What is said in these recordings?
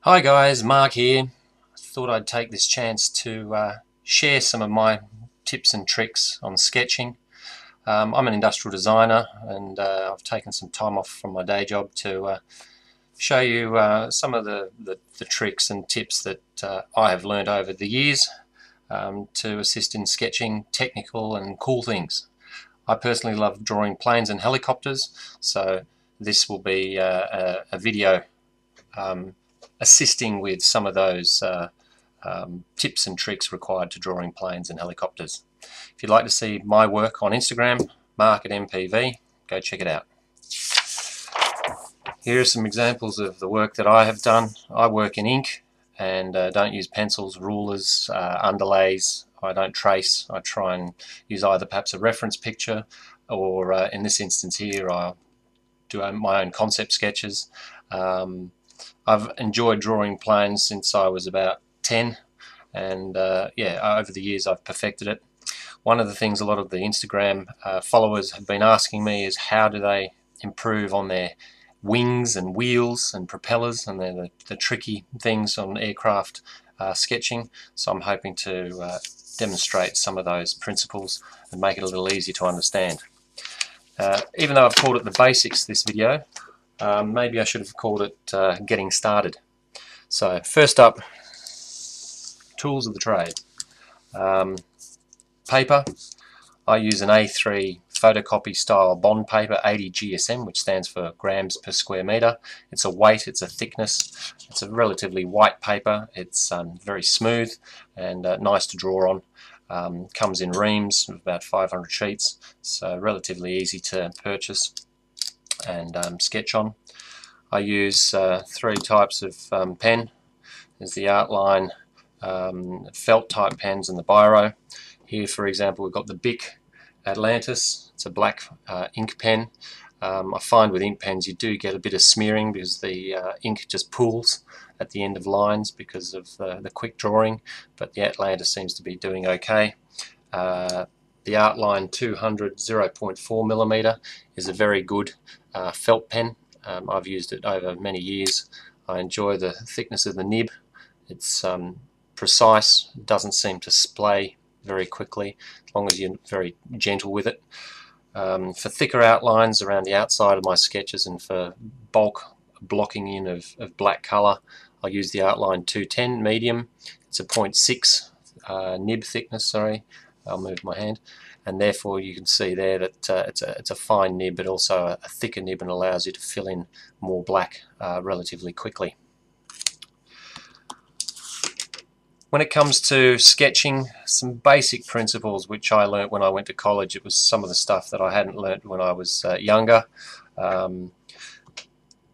Hi guys, Mark here. Thought I'd take this chance to share some of my tips and tricks on sketching. I'm an industrial designer and I've taken some time off from my day job to show you some of the tricks and tips that I have learned over the years to assist in sketching technical and cool things. I personally love drawing planes and helicopters, so this will be a video um, assisting with some of those tips and tricks required to drawing planes and helicopters. If you'd like to see my work on Instagram, Mark at MPV, go check it out. Here are some examples of the work that I have done. I work in ink and don't use pencils, rulers, underlays. I don't trace. I try and use either perhaps a reference picture or in this instance here I'll do my own concept sketches. I've enjoyed drawing planes since I was about 10 and yeah, over the years I've perfected it. One of the things a lot of the Instagram followers have been asking me is how do they improve on their wings and wheels and propellers, and they're the tricky things on aircraft sketching. So I'm hoping to demonstrate some of those principles and make it a little easier to understand. Even though I've called it the basics this video, maybe I should have called it getting started. So first up, tools of the trade. Paper. I use an A3 photocopy style bond paper, 80 GSM, which stands for grams per square meter. It's a weight, it's a thickness, it's a relatively white paper. It's very smooth and nice to draw on. Comes in reams of about 500 sheets, so relatively easy to purchase and sketch on. I use three types of pen. There's the Artline felt type pens and the biro. Here, for example, we've got the Bic Atlantis. It's a black ink pen. I find with ink pens you do get a bit of smearing because the ink just pools at the end of lines because of the quick drawing, but the Atlantis seems to be doing okay. The Artline 200 0.4mm is a very good felt pen. I've used it over many years. I enjoy the thickness of the nib. It's precise, doesn't seem to splay very quickly as long as you're very gentle with it. For thicker outlines around the outside of my sketches and for bulk blocking in of black colour, I'll use the Artline 210 medium. It's a 0.6 nib thickness, sorry, I'll move my hand, and therefore you can see there that it's a fine nib but also a thicker nib and allows you to fill in more black relatively quickly. When it comes to sketching, some basic principles which I learnt when I went to college. It was some of the stuff that I hadn't learnt when I was younger.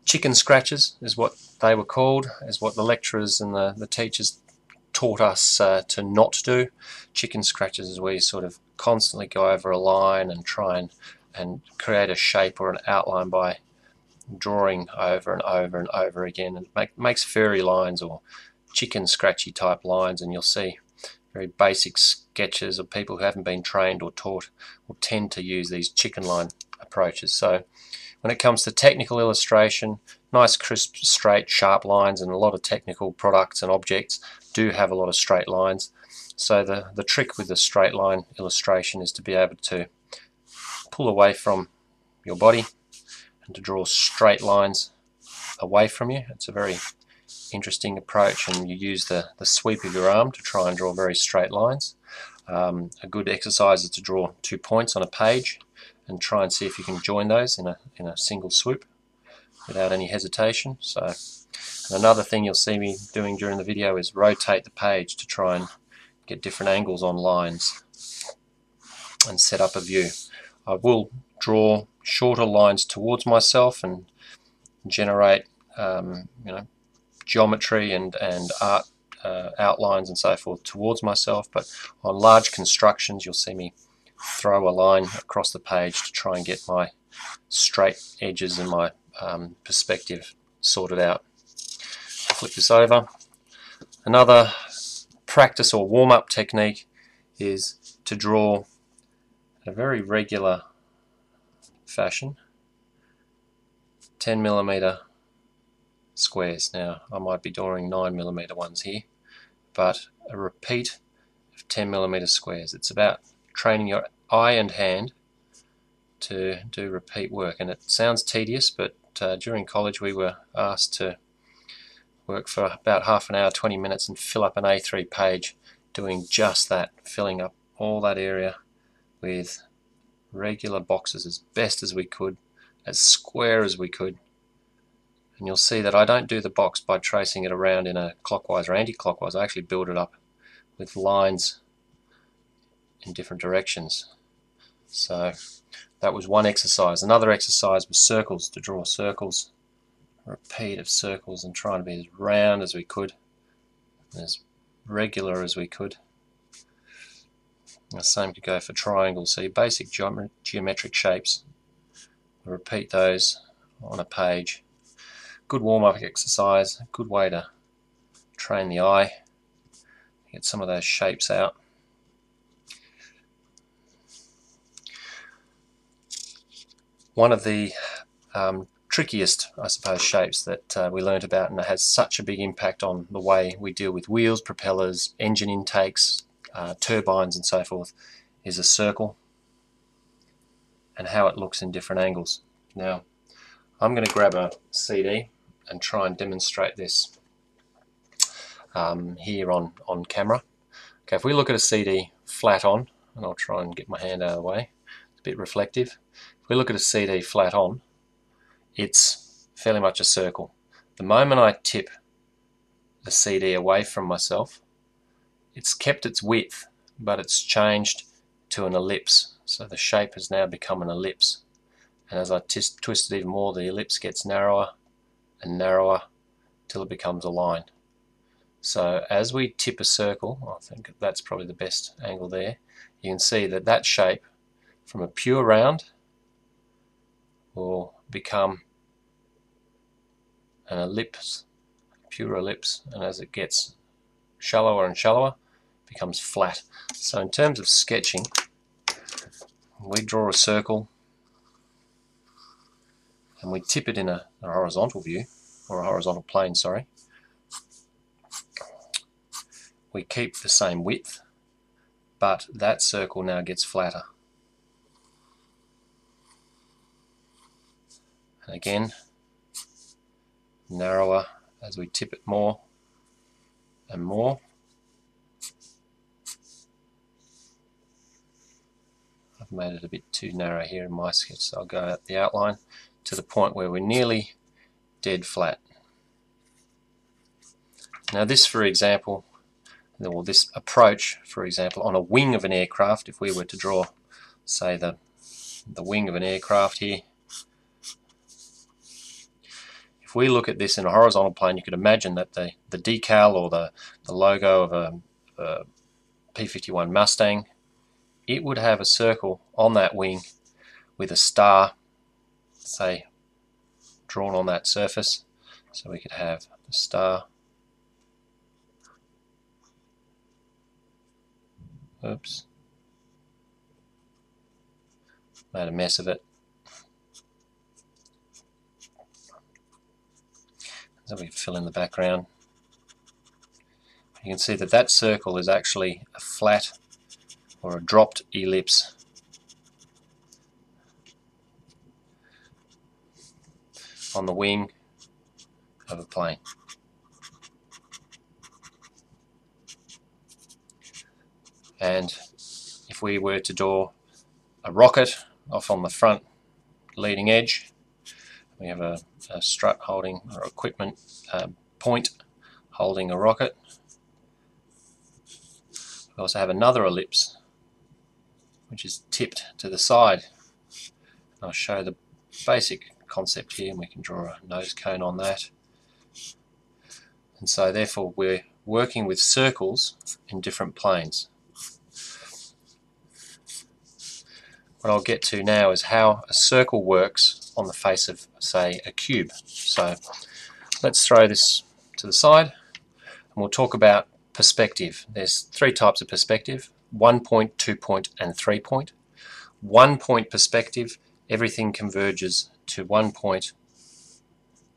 Chicken scratches is what they were called, is what the lecturers and the teachers taught us to not do. Chicken scratches is where you sort of constantly go over a line and try and create a shape or an outline by drawing over and over and over again. And it makes furry lines or chicken scratchy type lines, and you'll see very basic sketches of people who haven't been trained or taught will tend to use these chicken line approaches. So when it comes to technical illustration, nice crisp straight sharp lines, and a lot of technical products and objects do have a lot of straight lines. So the trick with the straight line illustration is to be able to pull away from your body and to draw straight lines away from you. It's a very interesting approach, and you use the sweep of your arm to try and draw very straight lines. A good exercise is to draw 2 points on a page and try and see if you can join those in a single swoop without any hesitation. So, and another thing you'll see me doing during the video is rotate the page to try and get different angles on lines and set up a view. I will draw shorter lines towards myself and generate geometry and art outlines and so forth towards myself, but on large constructions you'll see me throw a line across the page to try and get my straight edges and my perspective sorted out. Flip this over. Another practice or warm-up technique is to draw in a very regular fashion 10mm squares. Now I might be drawing 9mm ones here, but a repeat of 10mm squares. It's about training your eye and hand to do repeat work, and it sounds tedious, but during college we were asked to work for about half an hour, 20 minutes, and fill up an A3 page doing just that, filling up all that area with regular boxes as best as we could, as square as we could. And you'll see that I don't do the box by tracing it around in a clockwise or anti-clockwise. I actually build it up with lines in different directions. So that was one exercise. Another exercise was circles, to draw circles, a repeat of circles, and trying to be as round as we could, as regular as we could. The same could go for triangles. So your basic geometric shapes, repeat those on a page. Good warm-up exercise, a good way to train the eye, get some of those shapes out. One of the trickiest, I suppose, shapes that we learnt about, and it has such a big impact on the way we deal with wheels, propellers, engine intakes, turbines and so forth, is a circle and how it looks in different angles. Now I'm going to grab a CD and try and demonstrate this here on camera. Okay, if we look at a CD flat on, and I'll try and get my hand out of the way, it's a bit reflective. If we look at a CD flat on, it's fairly much a circle. The moment I tip the CD away from myself, it's kept its width, but it's changed to an ellipse. So the shape has now become an ellipse. And as I twist it even more, the ellipse gets narrower and narrower till it becomes a line. So as we tip a circle, I think that's probably the best angle there, you can see that that shape from a pure round will become an ellipse, a pure ellipse, and as it gets shallower and shallower, it becomes flat. So in terms of sketching, we draw a circle and we tip it in a horizontal view, or a horizontal plane, sorry. We keep the same width, but that circle now gets flatter. And again, narrower as we tip it more and more. I've made it a bit too narrow here in my sketch, so I'll go out the outline to the point where we're nearly dead flat. Now this, for example, or this approach, for example, on a wing of an aircraft, if we were to draw, say, the wing of an aircraft here, if we look at this in a horizontal plane, you could imagine that the decal or the logo of a P-51 Mustang, it would have a circle on that wing with a star, say, drawn on that surface. So we could have the star. Oops. Made a mess of it. So we fill in the background. You can see that that circle is actually a flat or a dropped ellipse. On the wing of a plane. And if we were to draw a rocket off on the front leading edge, we have a strut holding, or equipment point holding a rocket. We also have another ellipse which is tipped to the side. I'll show the basic concept here, and we can draw a nose cone on that. And so therefore we're working with circles in different planes. What I'll get to now is how a circle works on the face of, say, a cube. So let's throw this to the side and we'll talk about perspective. There's three types of perspective: 1 point, 2 point and 3 point. 1 point perspective, everything converges to 1 point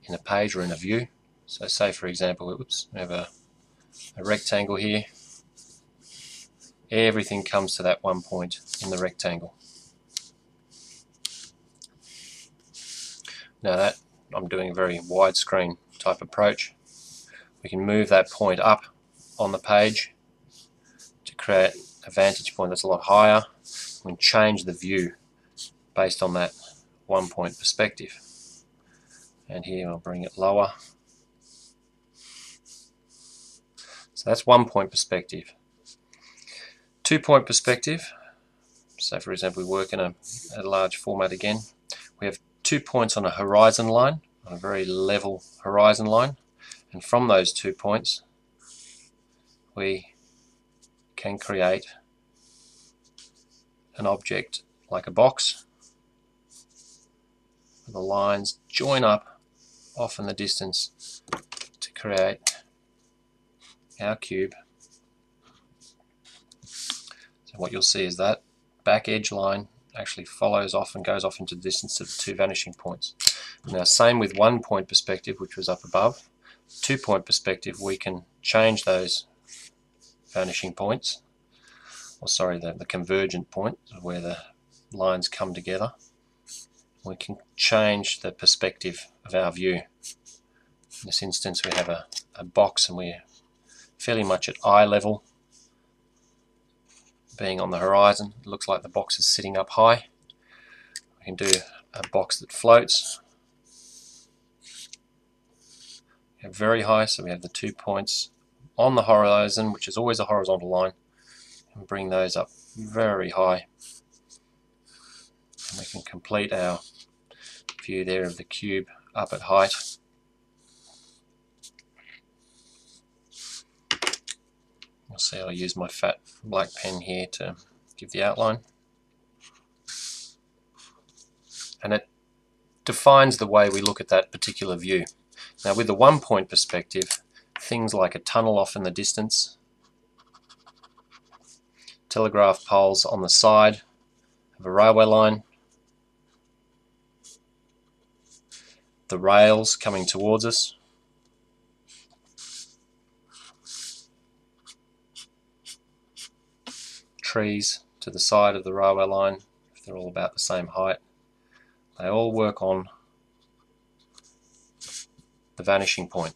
in a page or in a view. So say for example, oops, we have a rectangle here. Everything comes to that one point in the rectangle. Now that I'm doing a very widescreen type approach, we can move that point up on the page to create a vantage point that's a lot higher. We can change the view based on that one point perspective. And here I'll bring it lower. So that's 1 point perspective. 2 point perspective, so for example we work in a large format again, we have 2 points on a horizon line, on a very level horizon line, and from those 2 points we can create an object like a box. The lines join up off in the distance to create our cube. So what you'll see is that back edge line actually follows off and goes off into the distance of the 2 vanishing points. Now same with 1 point perspective, which was up above. 2 point perspective, we can change those vanishing points, or sorry, the convergent point where the lines come together. We can change the perspective of our view. In this instance we have a box and we're fairly much at eye level. Being on the horizon, it looks like the box is sitting up high. We can do a box that floats. Very high, so we have the 2 points on the horizon, which is always a horizontal line, and bring those up very high. And we can complete our view there of the cube up at height. You'll see I'll use my fat black pen here to give the outline. And it defines the way we look at that particular view. Now with the 1 point perspective, things like a tunnel off in the distance, telegraph poles on the side of a railway line, the rails coming towards us, trees to the side of the railway line, if they're all about the same height, they all work on the vanishing point.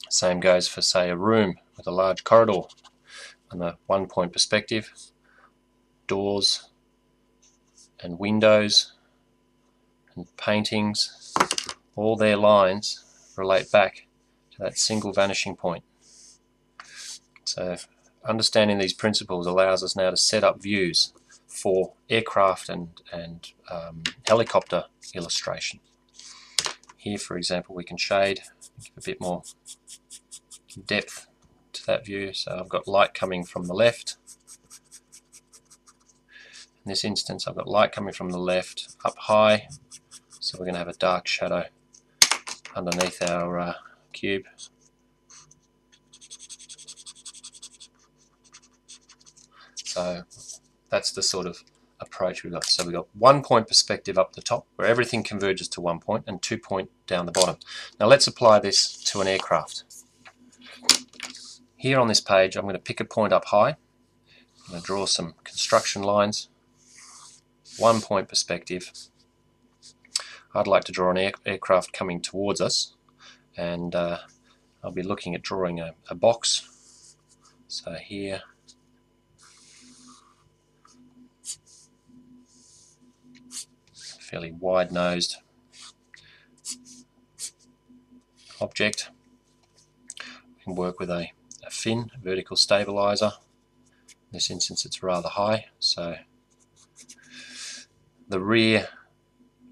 Same goes for, say, a room with a large corridor and a 1 point perspective. Doors and windows and paintings, all their lines relate back to that single vanishing point. So understanding these principles allows us now to set up views for aircraft and helicopter illustration. Here, for example, we can shade, give a bit more depth to that view. So I've got light coming from the left. In this instance, I've got light coming from the left up high, so we're going to have a dark shadow underneath our cube. So that's the sort of approach we've got. So we've got 1 point perspective up the top where everything converges to 1 point, and 2 point down the bottom. Now let's apply this to an aircraft. Here on this page I'm going to pick a point up high. I'm going to draw some construction lines. 1 point perspective. I'd like to draw an aircraft coming towards us, and I'll be looking at drawing a box. So here, fairly wide-nosed object. We can work with a fin, a vertical stabilizer. In this instance it's rather high, so the rear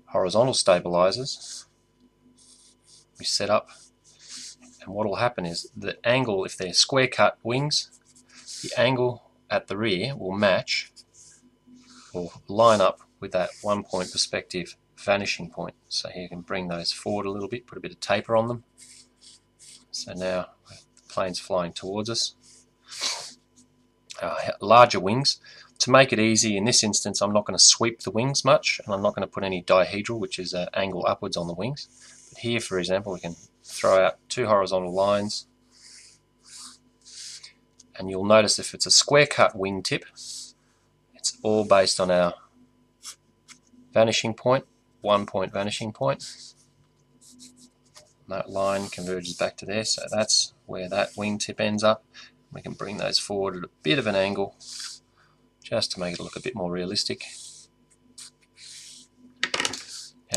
horizontal stabilizers we set up, and what will happen is the angle, if they're square cut wings, the angle at the rear will match or line up with that 1 point perspective vanishing point. So here you can bring those forward a little bit, put a bit of taper on them. So now the plane's flying towards us. Larger wings. To make it easy, in this instance I'm not going to sweep the wings much, and I'm not going to put any dihedral, which is an angle upwards on the wings. But here, for example, we can throw out 2 horizontal lines, and you'll notice if it's a square cut wingtip, it's all based on our vanishing point, 1 point vanishing point. That line converges back to there, so that's where that wingtip ends up. We can bring those forward at a bit of an angle just to make it look a bit more realistic.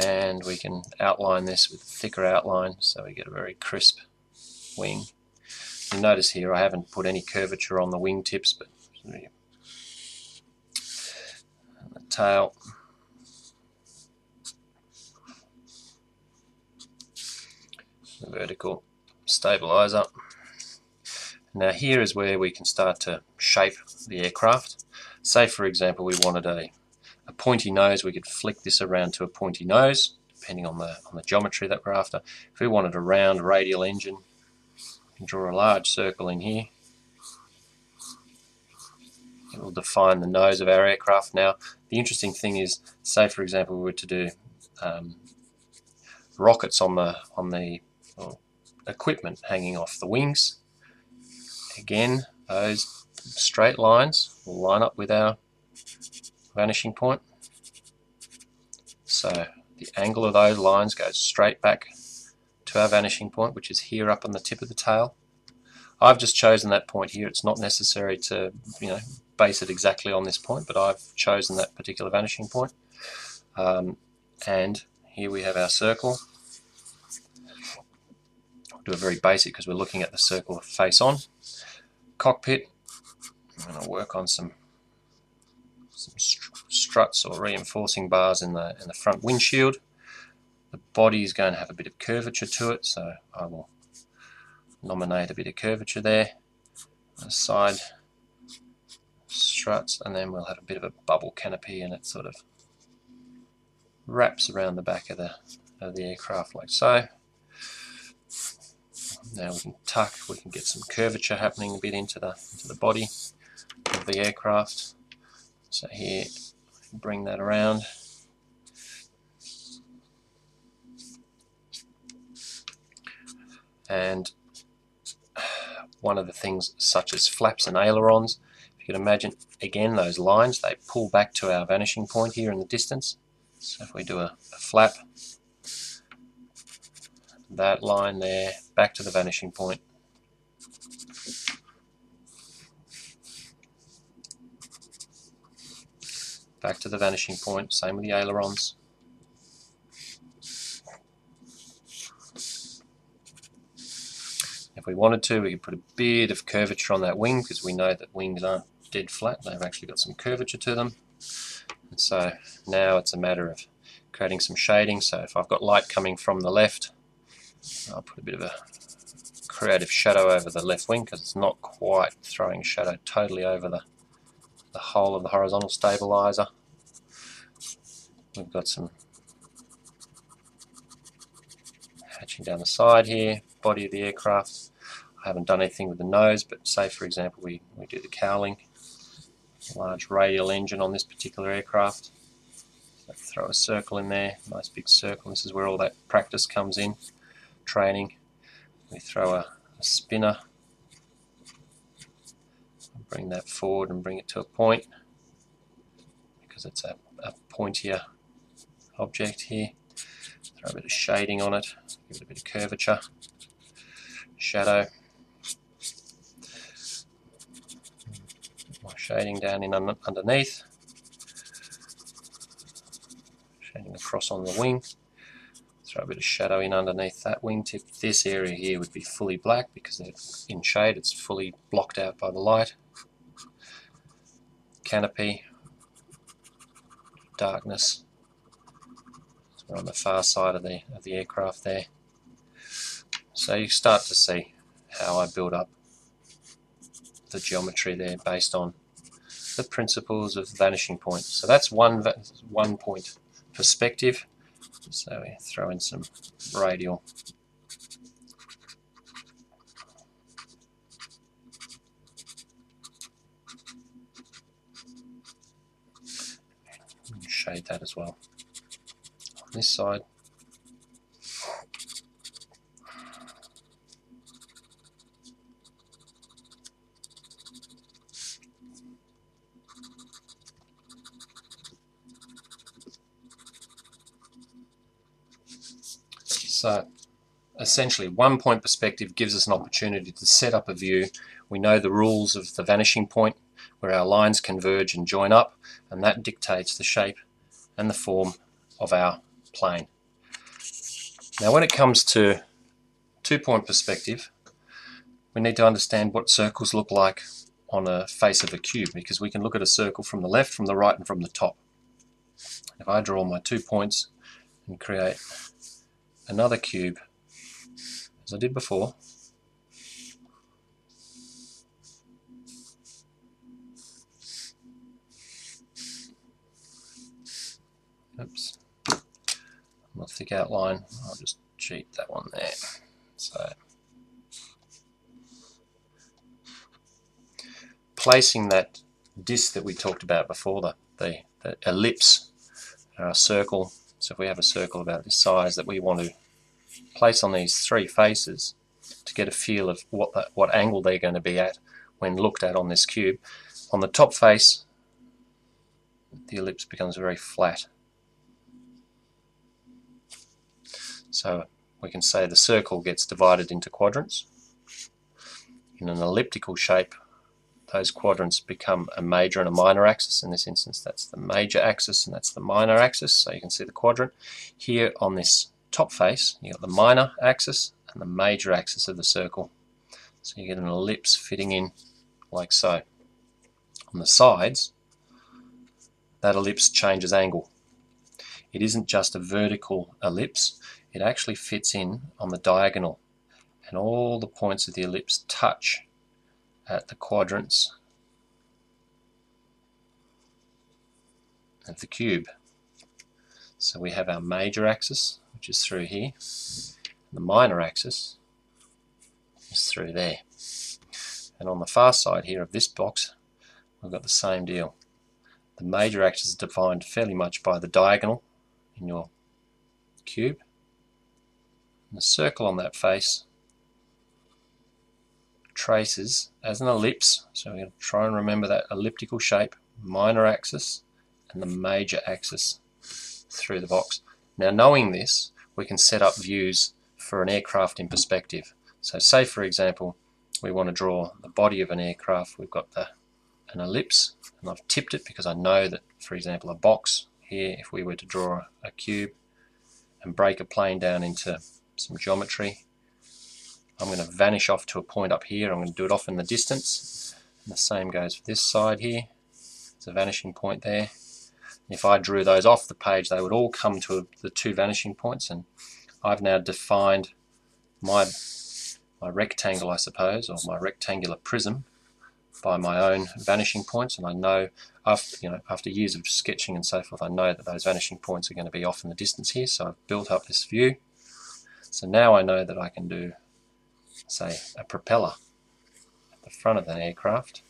And we can outline this with a thicker outline so we get a very crisp wing. You notice here I haven't put any curvature on the wingtips, but the tail. The vertical stabilizer. Now here is where we can start to shape the aircraft. Say for example we wanted a pointy nose, we could flick this around to a pointy nose depending on the geometry that we're after. If we wanted a round radial engine, we can draw a large circle in here. It will define the nose of our aircraft. Now the interesting thing is, say for example we were to do rockets on the equipment hanging off the wings. Again, those straight lines will line up with our vanishing point. So the angle of those lines goes straight back to our vanishing point, which is here up on the tip of the tail. I've just chosen that point here. It's not necessary to, base it exactly on this point, but I've chosen that particular vanishing point. And here we have our circle. Do a very basic because we're looking at the circle face on. Cockpit, I'm going to work on some struts or reinforcing bars in the front windshield. The body is going to have a bit of curvature to it, so I will nominate a bit of curvature there. The side struts, and then we'll have a bit of a bubble canopy, and it sort of wraps around the back of the aircraft like so. Now we can tuck, we can get some curvature happening a bit into the body of the aircraft. So here, bring that around. And one of the things such as flaps and ailerons, if you can imagine, again, those lines, they pull back to our vanishing point here in the distance. So if we do a flap, that line there, back to the vanishing point. Back to the vanishing point, same with the ailerons. If we wanted to, we could put a bit of curvature on that wing, because we know that wings aren't dead flat, they've actually got some curvature to them. And so now it's a matter of creating some shading. So if I've got light coming from the left, I'll put a bit of a creative shadow over the left wing, because it's not quite throwing shadow totally over the whole of the horizontal stabilizer. We've got some hatching down the side here, body of the aircraft. I haven't done anything with the nose, but say for example we do the cowling, large radial engine on this particular aircraft. So throw a circle in there, nice big circle. This is where all that practice comes in, training. We throw a spinner, bring that forward and bring it to a point, because it's a pointier object here. Throw a bit of shading on it, give it a bit of curvature, shadow. More shading down in underneath, shading across on the wing. Throw a bit of shadow in underneath that wingtip. This area here would be fully black because it's in shade, it's fully blocked out by the light. Canopy, darkness. So we're on the far side of the aircraft there. So you start to see how I build up the geometry there based on the principles of vanishing point. So that's one point perspective. So we throw in some radial shade that as well on this side. So essentially, one point perspective gives us an opportunity to set up a view. We know the rules of the vanishing point, where our lines converge and join up, and that dictates the shape and the form of our plane. Now when it comes to two-point perspective, we need to understand what circles look like on a face of a cube, because we can look at a circle from the left, from the right, and from the top. If I draw my 2 points and create another cube, as I did before, oops, on a thick outline, I'll just cheat that one there. So placing that disc that we talked about before, the ellipse, our circle, so if we have a circle about this size that we want to place on these three faces to get a feel of what angle they're going to be at when looked at on this cube. On the top face, the ellipse becomes very flat. So we can say the circle gets divided into quadrants. In an elliptical shape, those quadrants become a major and a minor axis. In this instance, that's the major axis and that's the minor axis. So you can see the quadrant. Here on this top face, you got the minor axis and the major axis of the circle. So you get an ellipse fitting in like so. On the sides, that ellipse changes angle. It isn't just a vertical ellipse, it actually fits in on the diagonal, and all the points of the ellipse touch at the quadrants of the cube. So we have our major axis, which is through here, and the minor axis is through there. And on the far side here of this box, we've got the same deal. The major axis is defined fairly much by the diagonal in your cube. And the circle on that face traces as an ellipse, so we're going to try and remember that elliptical shape, minor axis and the major axis through the box. Now knowing this, we can set up views for an aircraft in perspective. So say for example we want to draw the body of an aircraft. We've got an ellipse, and I've tipped it because I know that, for example, a box here, if we were to draw a cube and break a plane down into some geometry, I'm going to vanish off to a point up here. I'm going to do it off in the distance, and the same goes for this side here. There's a vanishing point there. And if I drew those off the page, they would all come to the two vanishing points, and I've now defined my rectangle, I suppose, or my rectangular prism by my own vanishing points. And I know after years of sketching and so forth, I know that those vanishing points are going to be off in the distance here. So I've built up this view. So now I know that I can do, say, a propeller at the front of an aircraft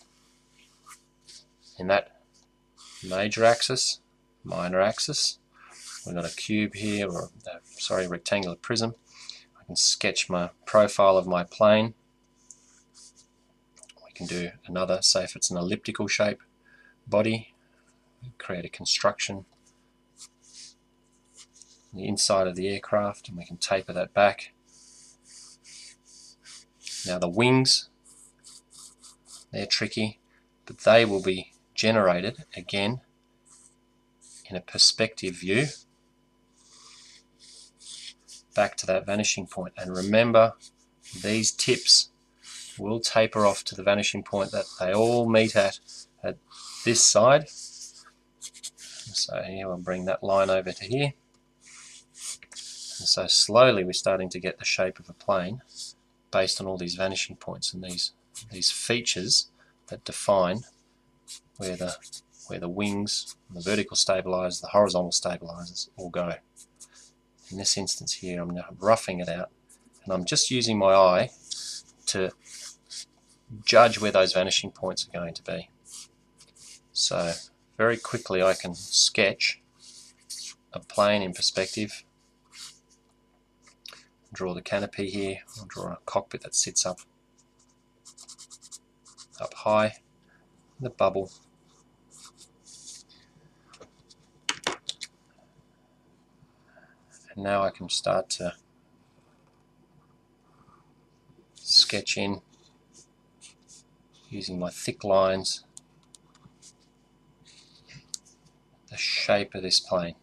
in that major axis, minor axis. We've got a cube here, or rectangular prism. I can sketch my profile of my plane. We can do another, say if it's an elliptical shape body, create a construction on the inside of the aircraft, and we can taper that back. Now the wings, they're tricky, but they will be generated again in a perspective view back to that vanishing point. And remember, these tips will taper off to the vanishing point that they all meet at this side. So here I'll bring that line over to here. And so slowly we're starting to get the shape of a plane based on all these vanishing points and these features that define where the wings, the vertical stabilizers, the horizontal stabilizers all go. In this instance here, I'm now roughing it out, and I'm just using my eye to judge where those vanishing points are going to be. So very quickly I can sketch a plane in perspective, draw the canopy here, I'll draw a cockpit that sits up high, the bubble, and now I can start to sketch in using my thick lines the shape of this plane.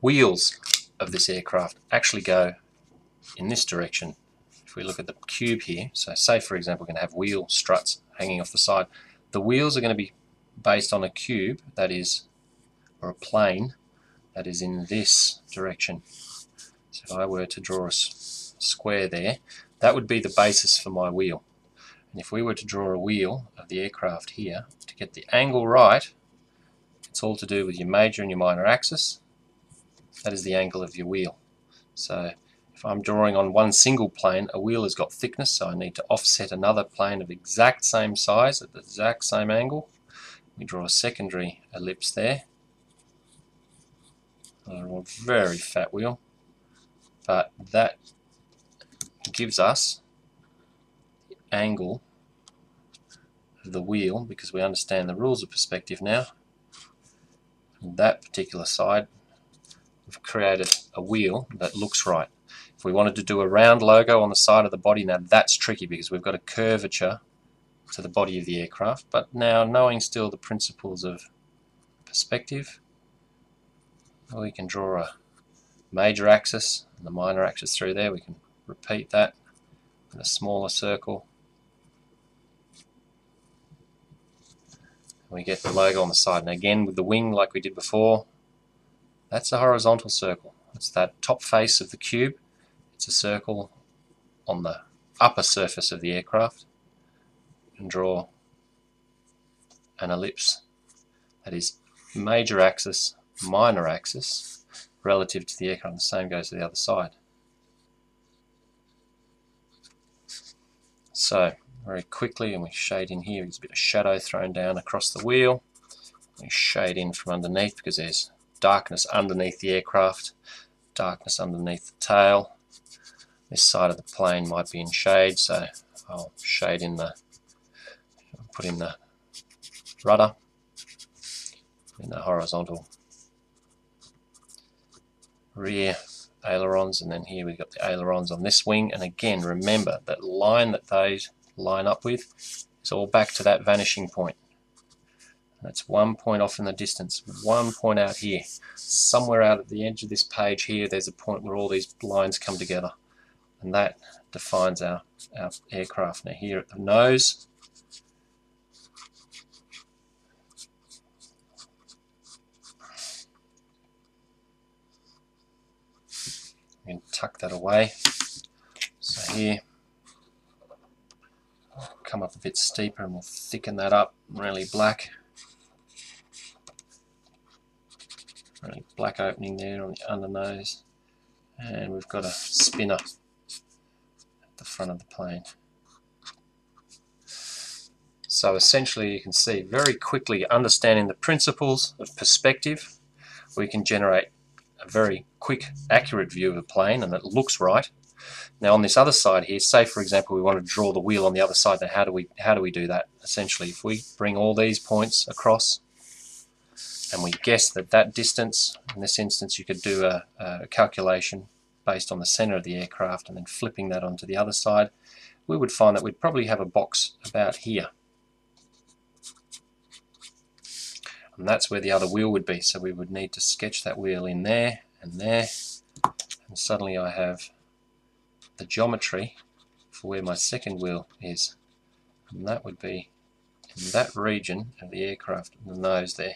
Wheels of this aircraft actually go in this direction. If we look at the cube here, so say for example we're going to have wheel struts hanging off the side. The wheels are going to be based on a cube that is, or a plane that is in this direction. So if I were to draw a square there, that would be the basis for my wheel. And if we were to draw a wheel of the aircraft here, to get the angle right, it's all to do with your major and your minor axis. That is the angle of your wheel. So if I'm drawing on one single plane, a wheel has got thickness, so I need to offset another plane of exact same size at the exact same angle. We draw a secondary ellipse there. A very fat wheel, but that gives us the angle of the wheel, because we understand the rules of perspective now. On that particular side, we've created a wheel that looks right. If we wanted to do a round logo on the side of the body, now that's tricky because we've got a curvature to the body of the aircraft, but now knowing still the principles of perspective, we can draw a major axis and the minor axis through there. We can repeat that in a smaller circle. We get the logo on the side, and again with the wing like we did before, that's a horizontal circle. It's that top face of the cube. It's a circle on the upper surface of the aircraft. You can draw an ellipse that is major axis, minor axis relative to the aircraft. The same goes to the other side. So very quickly, and we shade in here, there's a bit of shadow thrown down across the wheel. We shade in from underneath because there's darkness underneath the aircraft, darkness underneath the tail. This side of the plane might be in shade, so I'll shade in the, put in the rudder, in the horizontal rear ailerons, and then here we've got the ailerons on this wing. And again, remember that line that those line up with is all back to that vanishing point. That's 1 point off in the distance, 1 point out here. Somewhere out at the edge of this page here, there's a point where all these lines come together, and that defines our aircraft. Now here at the nose, we can tuck that away. So here, I'll come up a bit steeper and we'll thicken that up, really black. Really black opening there on the under nose, and we've got a spinner at the front of the plane. So essentially you can see very quickly, understanding the principles of perspective, we can generate a very quick, accurate view of a plane, and it looks right. Now on this other side here, say for example we want to draw the wheel on the other side. Now how do we do that? Essentially, if we bring all these points across and we guess that distance, in this instance you could do a calculation based on the center of the aircraft and then flipping that onto the other side, we would find that we'd probably have a box about here. And that's where the other wheel would be, so we would need to sketch that wheel in there, and suddenly I have the geometry for where my second wheel is, and that would be in that region of the aircraft, the nose there.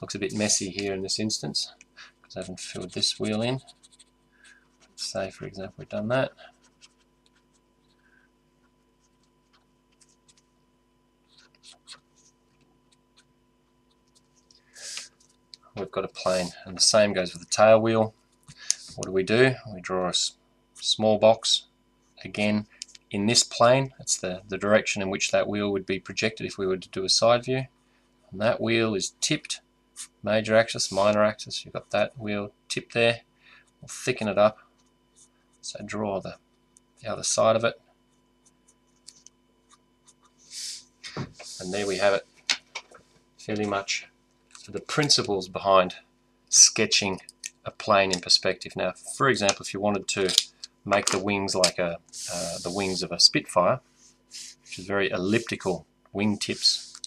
Looks a bit messy here in this instance because I haven't filled this wheel in. Say for example we've done that. We've got a plane, and the same goes with the tail wheel. What do? We draw a small box again in this plane. It's the direction in which that wheel would be projected if we were to do a side view. And that wheel is tipped, major axis, minor axis. You've got that wheel tipped there. We'll thicken it up. So draw the other side of it. And there we have it, fairly much the principles behind sketching a plane in perspective. Now, for example, if you wanted to make the wings like the wings of a Spitfire, which is very elliptical wing tips,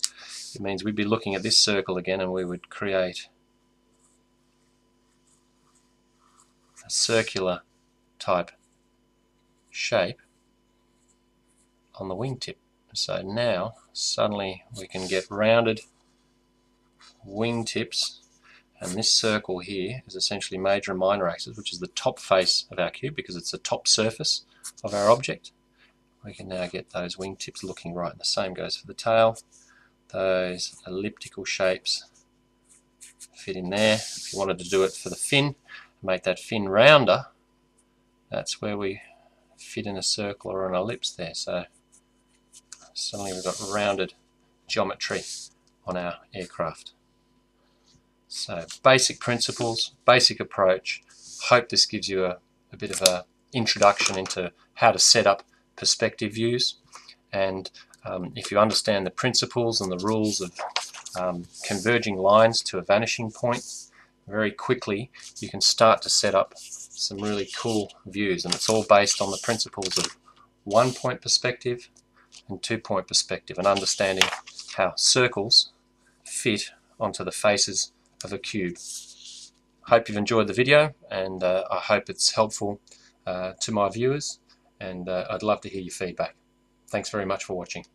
it means we'd be looking at this circle again, and we would create a circular type shape on the wingtip. So now suddenly we can get rounded wingtips, and this circle here is essentially major and minor axis, which is the top face of our cube because it's the top surface of our object. We can now get those wingtips looking right, and the same goes for the tail. Those elliptical shapes fit in there. If you wanted to do it for the fin, make that fin rounder, that's where we fit in a circle or an ellipse there. So suddenly we've got rounded geometry on our aircraft. So basic principles, basic approach. Hope this gives you a bit of an introduction into how to set up perspective views, and if you understand the principles and the rules of converging lines to a vanishing point, very quickly you can start to set up some really cool views, and it's all based on the principles of 1-point perspective and 2-point perspective, and understanding how circles fit onto the faces of a cube. Hope you've enjoyed the video, and I hope it's helpful to my viewers, and I'd love to hear your feedback. Thanks very much for watching.